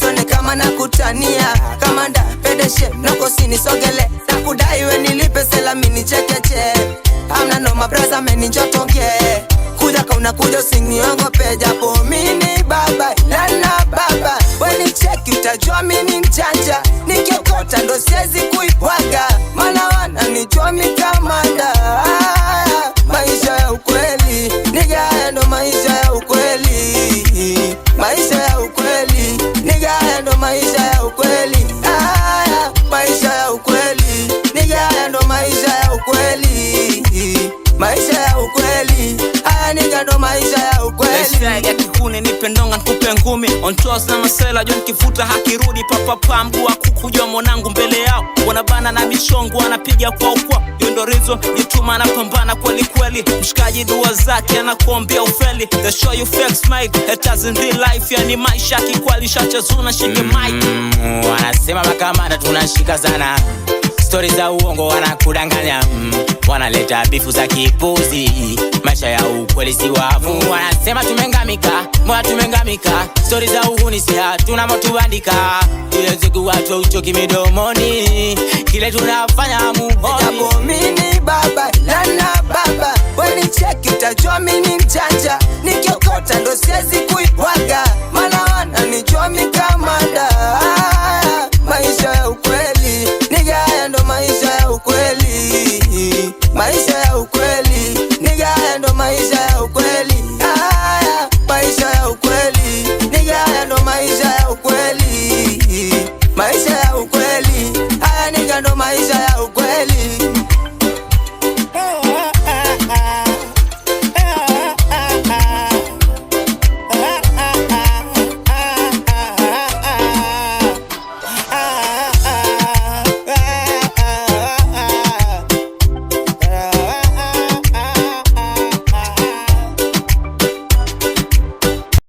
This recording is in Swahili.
usone kama nakutania. Kamanda pedeshe noko sinisogele, nakudai we nilipe sela mini chekeche. Amna no my brother meni njotonge, kuja kauna kuja usiniongope. Japo mini baba lana baba, weni cheki utajua mini mjanja. Nikiokota ndo siezi kuipwaga, mana wana nijua mi kamanda. Maisha ya ukweli, nigga ndo maisha ya ukweli. Maisha ya ukweli, nigga ndo maisha ya ukweli. Maisha ya ukweli, nigga ndo maisha ya ukweli. Maisha ya ukweli, nigga ndo maisha ya ukweli. Hashtag ya kihune nipe ndonga nikupe ngumi. On toes na masela John kifuta hakirudi. Papa mguu wa kuku jua mwanangu mbele yao. Wanabana na michongo wanapiga kwa ukwa. Yondo rizo jituma na pambana kweli kweli. Mshikaji dua zake anakuombea ufeli. They show you fake smile, haters in real life. Yani maisha kikwali shachazuna shike mic. Wanasema makamanda tunashika sana, story za uongo wanakudanganya. Wanaleta bifu za kipuzi, maisha ya ukweli si wavu. Wanasema tumengamika, mwa tumengamika, story za uhuni si hatuna motuandika. Ile siku watu uchoki midomoni, kile tunafanya muhoni. Japo mini baba lana baba, weni cheki utajua mini mjanja. Nikiokota ndo siezi kuipwaga, mana wana nijua mi kama